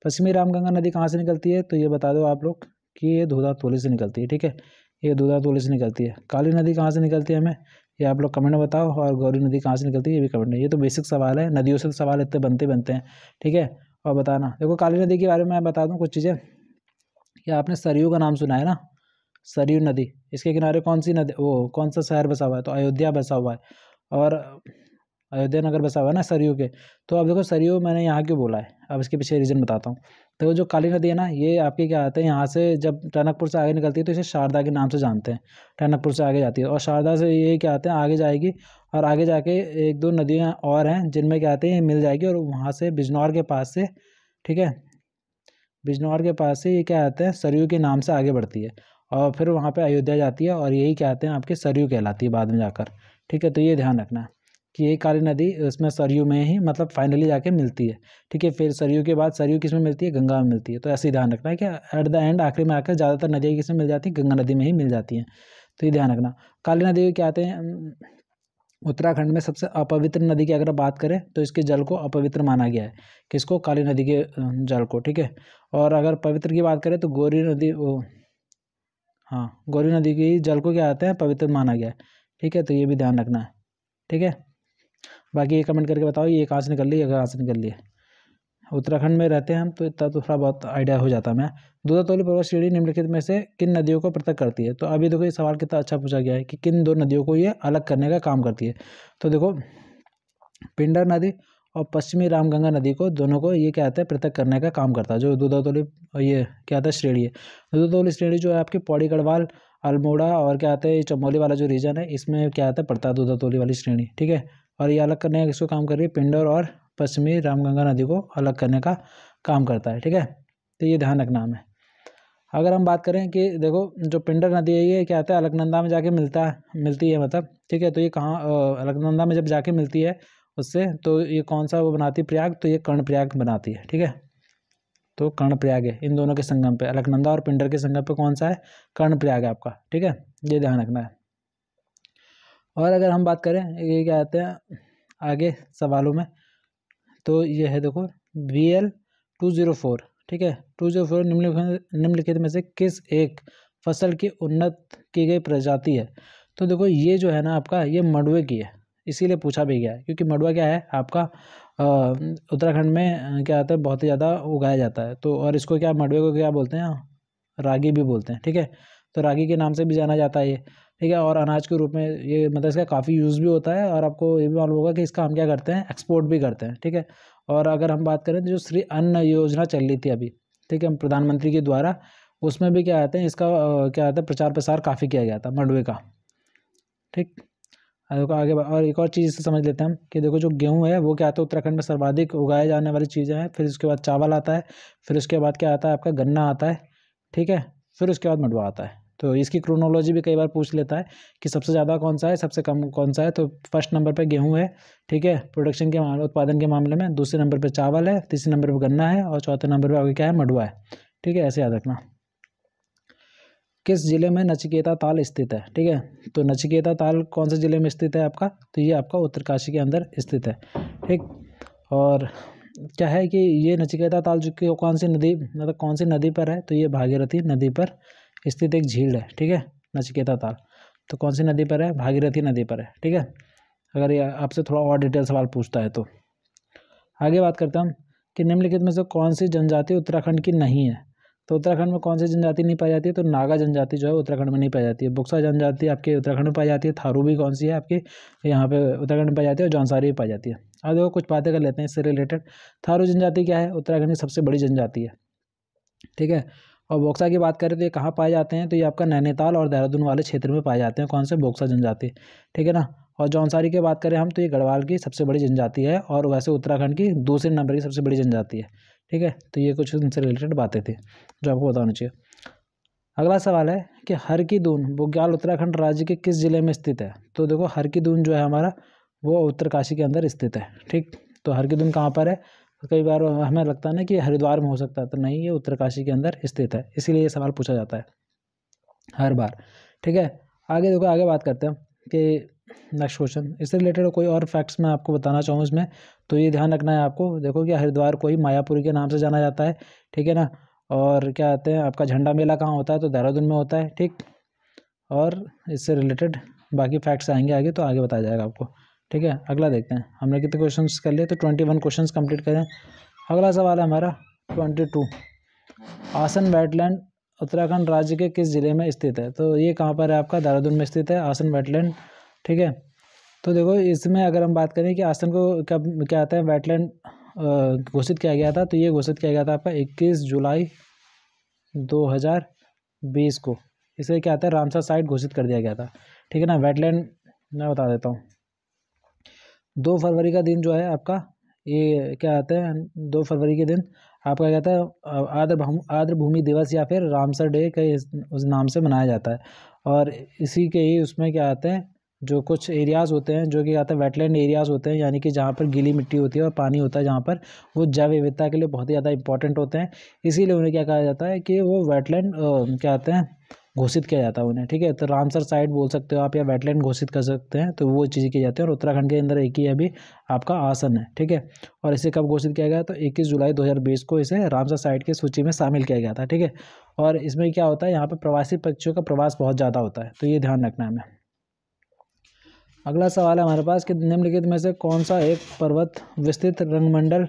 [SPEAKER 1] पश्चिमी रामगंगा नदी कहाँ से निकलती है, तो ये बता दो आप लोग कि ये दूधातोली से निकलती है, ठीक है, ये दूधातोली से निकलती है। काली नदी कहाँ से निकलती है हमें, ये आप लोग कमेंट में बताओ। और गौरी नदी कहाँ से निकलती है, ये भी कमेंट में। ये तो बेसिक सवाल है, नदियों से तो सवाल इतने बनते हैं, ठीक है। और बताना, देखो काली नदी के बारे में मैं बता दूँ कुछ चीज़ें। या आपने सरयू का नाम सुना है ना, सरयू नदी, इसके किनारे कौन सी नदी, वो कौन सा शहर बसा हुआ है, तो अयोध्या बसा हुआ है। और अयोध्या नगर बसा हुआ है ना सरयू के। तो अब देखो सरयू मैंने यहाँ क्यों बोला है, अब इसके पीछे रीज़न बताता हूँ। तो जो काली नदी है ना, ये आपकी क्या आते हैं, यहाँ से जब टनकपुर से आगे निकलती है तो इसे शारदा के नाम से जानते हैं। टनकपुर से आगे जाती है, और शारदा से ये क्या आते हैं आगे जाएगी, और आगे जाके एक दो नदियाँ और हैं जिनमें क्या आते हैं मिल जाएगी, और वहाँ से बिजनौर के पास से, ठीक है, बिजनौर के पास से ये क्या आते हैं सरयू के नाम से आगे बढ़ती है, और फिर वहाँ पे अयोध्या जाती है, और यही क्या आते हैं आपके सरयू कहलाती है बाद में जाकर, ठीक है। तो ये ध्यान रखना है कि ये काली नदी उसमें सरयू में ही मतलब फाइनली जाके मिलती है, ठीक है। फिर सरयू के बाद सरयू किस में मिलती है, गंगा में मिलती है। तो ऐसे ही ध्यान रखना है कि एट द एंड आखिर में आकर ज़्यादातर नदियाँ किस में मिल जाती हैं, गंगा नदी में ही मिल जाती हैं। तो ये ध्यान रखना। काली नदी क्या आते हैं उत्तराखंड में सबसे अपवित्र नदी की अगर बात करें तो इसके जल को अपवित्र माना गया है, किसको, काली नदी के जल को, ठीक है। और अगर पवित्र की बात करें तो गौरी नदी वो, हाँ, गौरी नदी की जल को क्या आते हैं पवित्र माना गया है, ठीक है। तो ये भी ध्यान रखना है, ठीक है। बाकी ये कमेंट करके बताओ ये कहाँ से निकल रही है, कहाँ से निकल रही है। उत्तराखंड में रहते हैं हम तो इतना तो थोड़ा बहुत आइडिया हो जाता है। मैं दूधातोली पर्वत श्रेणी निम्नलिखित में से किन नदियों को पृथक करती है। तो अभी देखो ये सवाल कितना अच्छा पूछा गया है कि किन दो नदियों को ये अलग करने का काम करती है। तो देखो पिंडर नदी और पश्चिमी रामगंगा नदी को, दोनों को ये क्या आता है पृथक करने का काम करता है, जो दूधातोली ये क्या आता है श्रेणी है। दूधातोली श्रेणी जो है आपकी पौड़ी गढ़वाल अल्मोड़ा और क्या आता है ये चमोली वाला जो रीजन है इसमें क्या आता है पड़ता है दूधातोली वाली श्रेणी, ठीक है। और ये अलग करने का किसको काम कर रही है, पिंडर और पश्चिमी रामगंगा नदी को अलग करने का काम करता है, ठीक है। तो ये ध्यान रखना हमें। अगर हम बात करें कि देखो जो पिंडर नदी है ये क्या आता है अलकनंदा में जाके मिलती है मतलब, ठीक है। तो ये कहाँ अलकनंदा में जब जाके मिलती है उससे, तो ये कौन सा वो बनाती है प्रयाग, तो ये कर्णप्रयाग बनाती है, ठीक है। तो कर्णप्रयाग है इन दोनों के संगम पे, अलकनंदा और पिंडर के संगम पे कौन सा है, कर्णप्रयाग है आपका, ठीक है। ये ध्यान रखना है। और अगर हम बात करें ये क्या आते हैं आगे सवालों में, तो ये है देखो VL204, ठीक है। 204 निम्नलिखित में से किस एक फसल की उन्नत की गई प्रजाति है? तो देखो ये जो है ना आपका, ये मंडुवे की है, इसीलिए पूछा भी गया है, क्योंकि मंडुवा क्या है आपका उत्तराखंड में क्या आता है, बहुत ही ज़्यादा उगाया जाता है। तो और इसको क्या, मंडुवे को क्या बोलते हैं, रागी भी बोलते हैं, ठीक है। तो रागी के नाम से भी जाना जाता है ये, ठीक है। और अनाज के रूप में ये मतलब इसका काफ़ी यूज़ भी होता है, और आपको ये भी मालूम होगा कि इसका हम क्या करते हैं, एक्सपोर्ट भी करते हैं, ठीक है। और अगर हम बात करें तो जो श्री अन्न योजना चल रही थी अभी, ठीक है, प्रधानमंत्री के द्वारा, उसमें भी क्या आते हैं, इसका क्या आता है, प्रचार प्रसार काफ़ी किया गया था मंडुवे का, ठीक। देखो आगे और एक और चीज़ से समझ लेते हैं हम कि देखो जो गेहूँ है वो क्या आता है, उत्तराखंड में सर्वाधिक उगाए जाने वाली चीज़ें हैं। फिर उसके बाद चावल आता है, फिर उसके बाद क्या आता है आपका, गन्ना आता है, ठीक है। फिर उसके बाद मंडुवा आता है। तो इसकी क्रोनोलॉजी भी कई बार पूछ लेता है कि सबसे ज़्यादा कौन सा है, सबसे कम कौन सा है। तो फर्स्ट नंबर पर गेहूँ है, ठीक है, प्रोडक्शन के उत्पादन के मामले में। दूसरे नंबर पर चावल है, तीसरे नंबर पर गन्ना है, और चौथे नंबर पर आगे क्या है, मंडुवा है, ठीक है। ऐसे याद रखना। किस जिले में नचिकेता ताल स्थित है? ठीक है, तो नचिकेता ताल कौन से जिले में स्थित है आपका? तो ये आपका उत्तरकाशी के अंदर स्थित है, ठीक। और क्या है कि ये नचिकेता ताल जो कि कौन सी नदी, मतलब कौन सी नदी पर है? तो ये भागीरथी नदी पर स्थित एक झील है, ठीक है, नचिकेता ताल। तो कौन सी नदी पर है? भागीरथी नदी पर है, ठीक है। अगर ये आपसे थोड़ा और डिटेल सवाल पूछता है तो। आगे बात करते हैं हम कि निम्नलिखित में से कौन सी जनजाति उत्तराखंड की नहीं है? तो उत्तराखंड में कौन सी जनजाति नहीं पाई जाती है? तो नागा जनजाति जो है उत्तराखंड में नहीं पाई जाती है। बुक्सा जनजाति आपके उत्तराखंड में पाई जाती है। थारू भी कौन सी है आपकी, यहाँ पे उत्तराखंड में पाई जाती है। और जौनसारी भी पाई जाती है। अब देखो कुछ बातें कर लेते हैं इससे रिलेटेड। थारू जनजाति क्या है? उत्तराखंड की सबसे बड़ी जनजाति है, ठीक है। और बोक्सा की बात करें तो ये कहाँ पाए जाते हैं? तो ये आपका नैनीताल और देहरादून वाले क्षेत्र में पाए जाते हैं। कौन से? बोक्सा जनजाति, ठीक है ना। और जौनसारी की बात करें हम तो ये गढ़वाल की सबसे बड़ी जनजाति है, और वैसे उत्तराखंड की दूसरे नंबर की सबसे बड़ी जनजाति है, ठीक है। तो ये कुछ इनसे रिलेटेड बातें थी जो आपको बताना चाहिए। अगला सवाल है कि हर की दून बुग्याल उत्तराखंड राज्य के किस जिले में स्थित है? तो देखो हर की दून जो है हमारा वो उत्तरकाशी के अंदर स्थित है, ठीक। तो हर की दून कहाँ पर है? कई बार हमें लगता है ना कि हरिद्वार में हो सकता है, तो नहीं, ये उत्तरकाशी के अंदर स्थित है, इसीलिए ये सवाल पूछा जाता है हर बार, ठीक है। आगे देखो, आगे बात करते हैं कि नेक्स्ट क्वेश्चन इससे रिलेटेड कोई और फैक्ट्स मैं आपको बताना चाहूँ इसमें, तो ये ध्यान रखना है आपको। देखो कि हरिद्वार को ही मायापुरी के नाम से जाना जाता है, ठीक है ना। और क्या कहते हैं आपका झंडा मेला कहाँ होता है? तो देहरादून में होता है, ठीक। और इससे रिलेटेड बाकी फैक्ट्स आएंगे आगे, तो आगे बताया जाएगा आपको, ठीक है। अगला देखते हैं हमने कितने क्वेश्चन कर लिए, तो 21 क्वेश्चन कंप्लीट करें। अगला सवाल है हमारा 22। आसन वेटलैंड उत्तराखंड राज्य के किस जिले में स्थित है? तो ये कहाँ पर है आपका? देहरादून में स्थित है आसन वेटलैंड, ठीक है। तो देखो इसमें अगर हम बात करें कि आसन को कब क्या आता है वेटलैंड घोषित किया गया था, तो ये घोषित किया गया था आपका 21 जुलाई 2020 को। इसे क्या आता है, रामसर साइट घोषित कर दिया गया था, ठीक है ना। वेटलैंड मैं बता देता हूँ, 2 फरवरी का दिन जो है आपका, ये क्या आता है, 2 फरवरी के दिन आपका कहता है आर्द्र भूमि दिवस या फिर रामसर डे के उस नाम से मनाया जाता है। और इसी के ही उसमें क्या आते हैं, जो कुछ एरियाज़ होते हैं जो कि आता है वेटलैंड एरियाज़ होते हैं, यानी कि जहाँ पर गीली मिट्टी होती है और पानी होता है, जहाँ पर वो जैव विविधता के लिए बहुत ही ज़्यादा इंपॉर्टेंट होते हैं। इसीलिए उन्हें क्या कहा जाता है कि वो वेटलैंड क्या आते हैं, घोषित किया जाता है उन्हें, ठीक है। तो रामसर साइट बोल सकते हो आप, या वेटलैंड घोषित कर सकते हैं, तो वो चीज़ें की जाती है। और उत्तराखंड के अंदर एक ही अभी आपका आसन है, ठीक है। और इसे कब घोषित किया गया? तो 21 जुलाई 2020 को इसे रामसर साइट की सूची में शामिल किया गया था, ठीक है। और इसमें क्या होता है, यहाँ पर प्रवासी पक्षियों का प्रवास बहुत ज़्यादा होता है, तो ये ध्यान रखना है हमें। अगला सवाल है हमारे पास कि निम्नलिखित में से कौन सा एक पर्वत विस्तृत रंगमंडल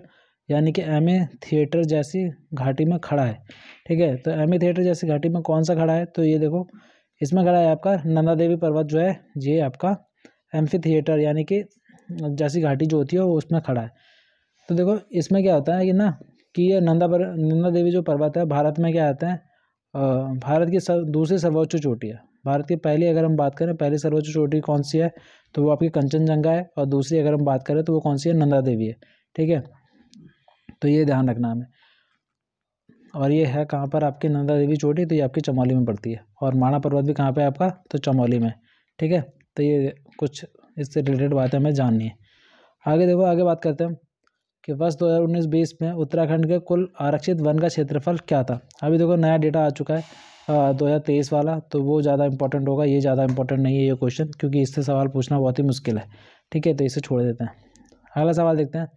[SPEAKER 1] यानी कि एमे थिएटर जैसी घाटी में खड़ा है, ठीक है। तो एमे थिएटर जैसी घाटी में कौन सा खड़ा है? तो ये देखो इसमें खड़ा है आपका नंदा देवी पर्वत जो है, ये आपका एम्फी थिएटर यानी कि जैसी घाटी जो होती है वो उसमें खड़ा है। तो देखो इसमें क्या होता है कि ये नंदा देवी जो पर्वत है भारत में क्या आता है, भारत की दूसरी सर्वोच्च चोटी है। भारत की पहली अगर हम बात करें, पहली सर्वोच्च चोटी कौन सी है? तो वो आपकी कंचनजंगा है। और दूसरी अगर हम बात करें तो वो कौन सी है? नंदा देवी है, ठीक है। तो ये ध्यान रखना हमें। और ये है कहाँ पर आपकी नंदा देवी चोटी? तो ये आपकी चमोली में पड़ती है। और माणा पर्वत भी कहाँ पे आपका? तो चमोली में, ठीक है। तो ये कुछ इससे रिलेटेड बातें हमें जाननी है। आगे देखो, आगे बात करते हैं कि वर्ष 2019-20 में उत्तराखंड के कुल आरक्षित वन का क्षेत्रफल क्या था। अभी देखो नया डेटा आ चुका है 2023 वाला, तो वो ज़्यादा इंपॉर्टेंट होगा, ये ज़्यादा इंपॉर्टेंट नहीं है ये क्वेश्चन, क्योंकि इससे सवाल पूछना बहुत ही मुश्किल है, ठीक है। तो इसे छोड़ देते हैं। अगला सवाल देखते हैं।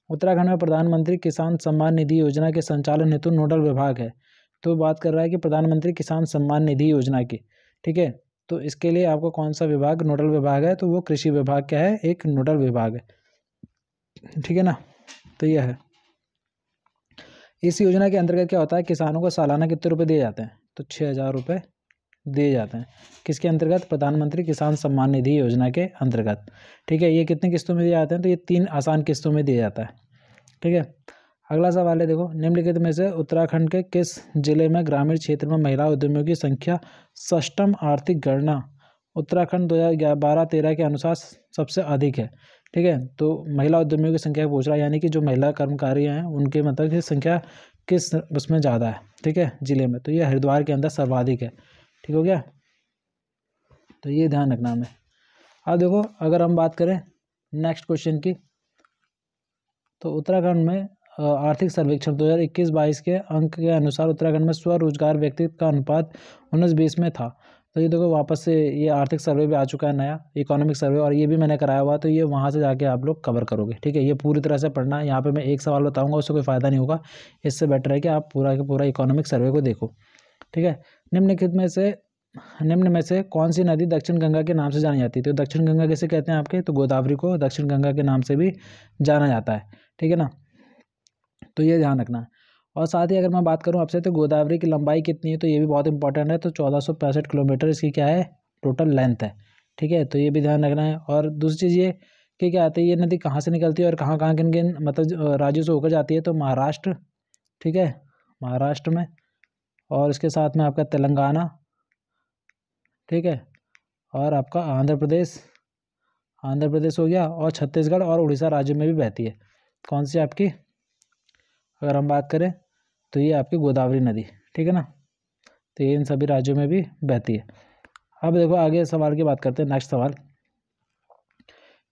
[SPEAKER 1] उत्तराखंड में प्रधानमंत्री किसान सम्मान निधि योजना के संचालन हेतु नोडल विभाग है। तो बात कर रहा है कि प्रधानमंत्री किसान सम्मान निधि योजना की, ठीक है। तो इसके लिए आपको कौन सा विभाग नोडल विभाग है, तो वो कृषि विभाग क्या है, एक नोडल विभाग है, ठीक है ना। तो यह है, इस योजना के अंतर्गत क्या होता है, किसानों को सालाना कितने रुपए दिए जाते हैं, तो 6,000 रुपये दिए जाते हैं। किसके अंतर्गत, प्रधानमंत्री किसान सम्मान निधि योजना के अंतर्गत, ठीक है। ये कितनी किस्तों में दिए जाते हैं, तो ये 3 आसान किस्तों में दिया जाता है, ठीक है। अगला सवाल है, देखो, निम्नलिखित में से उत्तराखंड के किस जिले में ग्रामीण क्षेत्र में महिला उद्यमियों की संख्या सष्टम आर्थिक गणना उत्तराखंड 2012-13 के अनुसार सबसे अधिक है, ठीक है। तो महिला उद्यमियों की संख्या पूछ रहा है, यानी कि जो महिला कर्मकारी हैं उनके मतलब की संख्या किस उसमें ज़्यादा है, ठीक है, जिले में। तो ये हरिद्वार के अंदर सर्वाधिक है, ठीक हो गया। तो ये ध्यान रखना हमें। अब देखो, अगर हम बात करें नेक्स्ट क्वेश्चन की, तो उत्तराखंड में आर्थिक सर्वेक्षण 2021-22 के अंक के अनुसार उत्तराखंड में स्वरोजगार व्यक्ति का अनुपात 19-20 में था। तो ये देखो, वापस से ये आर्थिक सर्वे भी आ चुका है, नया इकोनॉमिक सर्वे, और ये भी मैंने कराया हुआ, तो ये वहाँ से जाके आप लोग कवर करोगे, ठीक है। ये पूरी तरह से पढ़ना है, यहाँ पे मैं एक सवाल बताऊंगा, उससे कोई फ़ायदा नहीं होगा। इससे बेटर है कि आप पूरा के पूरा इकोनॉमिक सर्वे को देखो, ठीक है। निम्न में से कौन सी नदी दक्षिण गंगा के नाम से जानी जाती है, तो दक्षिण गंगा किसे कहते हैं आपके, तो गोदावरी को दक्षिण गंगा के नाम से भी जाना जाता है, ठीक है ना। तो ये ध्यान रखना है। और साथ ही अगर मैं बात करूं आपसे, तो गोदावरी की लंबाई कितनी है, तो ये भी बहुत इंपॉर्टेंट है। तो 1465 किलोमीटर इसकी क्या है, टोटल लेंथ है, ठीक है। तो ये भी ध्यान रखना है। और दूसरी चीज़ ये कि क्या आती है, ये नदी कहाँ से निकलती है और कहाँ कहाँ किन किन मतलब राज्यों से होकर जाती है, तो महाराष्ट्र, ठीक है, महाराष्ट्र में, और इसके साथ में आपका तेलंगाना, ठीक है, और आपका आंध्र प्रदेश हो गया, और छत्तीसगढ़ और उड़ीसा राज्य में भी बहती है। कौन सी आपकी, अगर हम बात करें, तो ये आपकी गोदावरी नदी, ठीक है ना। तो ये इन सभी राज्यों में भी बहती है। अब देखो, आगे सवाल की बात करते हैं। नेक्स्ट सवाल,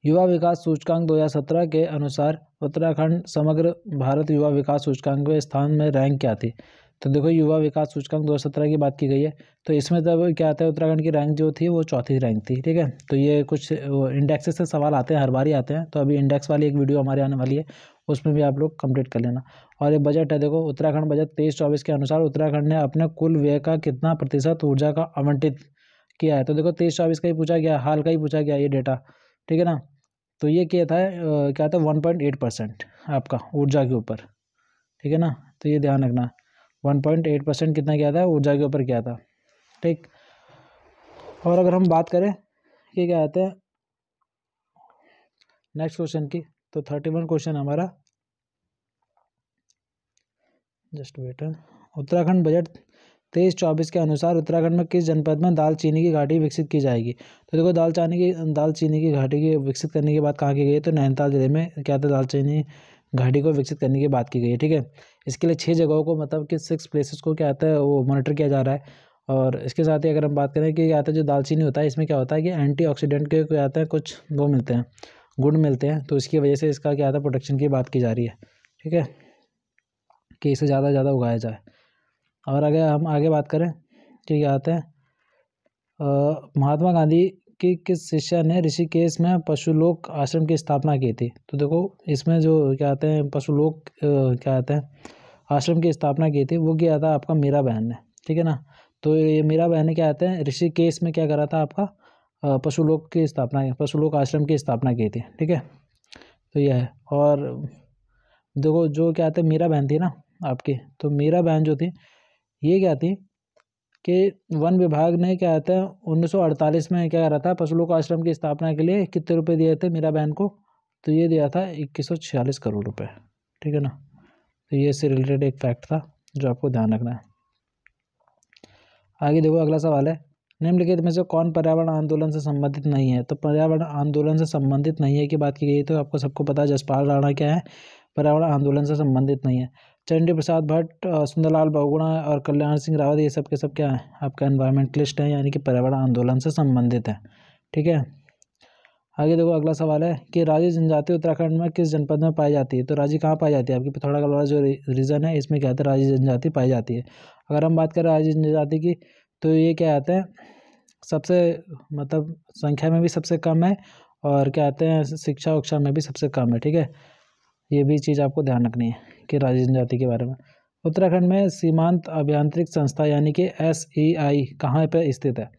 [SPEAKER 1] युवा विकास सूचकांक 2017 के अनुसार उत्तराखंड समग्र भारत युवा विकास सूचकांक में स्थान में रैंक क्या थी। तो देखो, युवा विकास सूचकांक 2017 की बात की गई है, तो इसमें तब क्या आता है, उत्तराखंड की रैंक जो थी वो 4थी रैंक थी, ठीक है। तो ये कुछ इंडेक्स से सवाल आते हैं, हर बार ही आते हैं, तो अभी इंडेक्स वाली एक वीडियो हमारे आने वाली है, उसमें भी आप लोग कंप्लीट कर लेना। और ये बजट है, देखो, उत्तराखंड बजट 23-24 के अनुसार उत्तराखंड ने अपने कुल व्यय का कितना प्रतिशत ऊर्जा का आवंटित किया है। तो देखो, 23-24 का ही पूछा गया, हाल का ही पूछा गया ये डेटा, ठीक है ना। तो ये क्या था, क्या था, 1.8% आपका ऊर्जा के ऊपर, ठीक है ना। तो ये ध्यान रखना, 1.8% कितना क्या था, ऊर्जा के ऊपर क्या था, ठीक। और अगर हम बात करें कि क्या कहते हैं नेक्स्ट क्वेश्चन की, तो 31 क्वेश्चन हमारा, जस्ट वेट, उत्तराखंड बजट 23-24 के अनुसार उत्तराखंड में किस जनपद में दालचीनी की घाटी विकसित की जाएगी। तो देखो, दालचीनी की घाटी की विकसित करने की बात कहाँ की गई है, तो नैनीताल जिले में क्या था, दालचीनी घाटी को विकसित करने की बात की गई है, ठीक है। इसके लिए 6 जगहों को, मतलब कि 6 प्लेसेस को क्या आता है, वो मॉनिटर किया जा रहा है। और इसके साथ ही अगर हम बात करें कि क्या आता है, जो दालचीनी होता है, इसमें क्या होता है कि एंटीऑक्सीडेंट के क्या आता है, कुछ वो मिलते हैं, गुण मिलते हैं, तो इसकी वजह से इसका क्या आता है, प्रोटेक्शन की बात की जा रही है, ठीक है, कि इसे ज़्यादा से ज़्यादा उगाया जाए। और अगर हम आगे बात करें कि क्या आते हैं, महात्मा गांधी की किस शिष्य ने ऋषिकेश में पशुलोक आश्रम की स्थापना की थी। तो देखो, इसमें जो क्या आते हैं पशुलोक क्या आते हैं आश्रम की स्थापना की थी, वो किया था आपका मीरा बहन ने, ठीक है ना। तो ये मीरा बहन ने क्या आते हैं ऋषिकेश में क्या करा था आपका पशुलोक की स्थापना, पशुलोक आश्रम की स्थापना की थी, ठीक है। तो यह है। और देखो, जो क्या आते हैं मीरा बहन थी ना आपकी, तो मीरा बहन जो थी, ये क्या थी कि वन विभाग ने क्या आता है 1948 में क्या करा था, पशुलोक आश्रम की स्थापना के लिए कितने रुपए दिए थे मीरा बहन को, तो ये दिया था 2146 करोड़ रुपए, ठीक है ना। तो ये इससे रिलेटेड एक फैक्ट था जो आपको ध्यान रखना है। आगे देखो, अगला सवाल है, निम्नलिखित में से कौन पर्यावरण आंदोलन से संबंधित नहीं है। तो पर्यावरण आंदोलन से संबंधित नहीं है की बात की गई, तो आपको सबको पता है जसपाल राणा क्या है, पर्यावरण आंदोलन से संबंधित नहीं है। चंडी प्रसाद भट्ट, सुंदरलाल बहुगुणा और कल्याण सिंह रावत, ये सब के सब क्या है आपका एनवायरमेंटलिस्ट हैं, यानी कि पर्यावरण आंदोलन से संबंधित है, ठीक है। आगे देखो, अगला सवाल है कि राजी जनजाति उत्तराखंड में किस जनपद में पाई जाती है। तो राजी कहाँ पाई जाती है, आपकी पिथौरागढ़ वाला जो रीजन है, इसमें क्या है राजी जनजाति पाई जाती है। अगर हम बात करें राजी जनजाति की, तो ये क्या आते हैं सबसे मतलब संख्या में भी सबसे कम है, और क्या आते हैं शिक्षा उक्षा में भी सबसे कम है, ठीक है। ये भी चीज़ आपको ध्यान रखनी है कि राजस्थान जनजाति के बारे में। उत्तराखंड में सीमांत अभियांत्रिक संस्था यानी कि SEI कहाँ पे स्थित है?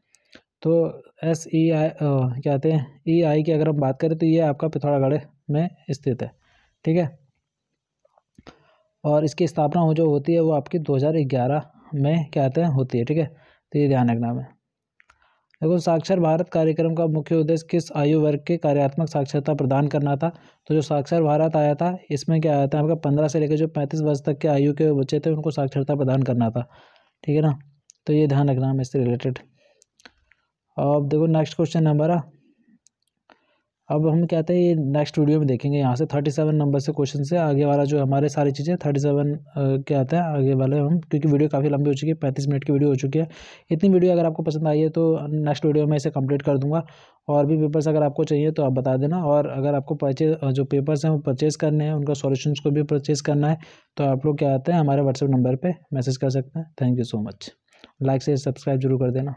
[SPEAKER 1] तो SEI क्या कहते हैं, EI की अगर हम बात करें तो ये आपका पिथौरागढ़ में स्थित है, ठीक है। और इसकी स्थापना जो होती है वो आपकी 2011 में क्या कहते हैं होती है, ठीक है। तो ये ध्यान रखना है। देखो, साक्षर भारत कार्यक्रम का मुख्य उद्देश्य किस आयु वर्ग के कार्यात्मक साक्षरता प्रदान करना था? तो जो साक्षर भारत आया था इसमें क्या आया था आपका 15 से लेकर जो 35 वर्ष तक के आयु के बच्चे थे उनको साक्षरता प्रदान करना था, ठीक है ना। तो ये ध्यान रखना है इससे रिलेटेड। अब देखो नेक्स्ट क्वेश्चन हमारा, अब हम कहते हैं ये नेक्स्ट वीडियो में देखेंगे। यहाँ से 37 नंबर से क्वेश्चन से आगे वाला जो हमारे सारी चीज़ें 37 क्या आता है आगे वाले हम, क्योंकि वीडियो काफ़ी लंबी हो चुकी है, 35 मिनट की वीडियो हो चुकी है। इतनी वीडियो अगर आपको पसंद आई है तो नेक्स्ट वीडियो में इसे कंप्लीट कर दूंगा। और भी पेपर्स अगर आपको चाहिए तो आप बता देना। और अगर आपको जो पेपर्स हैं वो परचेज़ करने हैं, उनका सॉल्यूशंस को भी परचेज़ करना है तो आप लोग क्या आते हैं हमारे व्हाट्सएप नंबर पर मैसेज कर सकते हैं। Thank you so much. Like से सब्सक्राइब जरूर कर देना।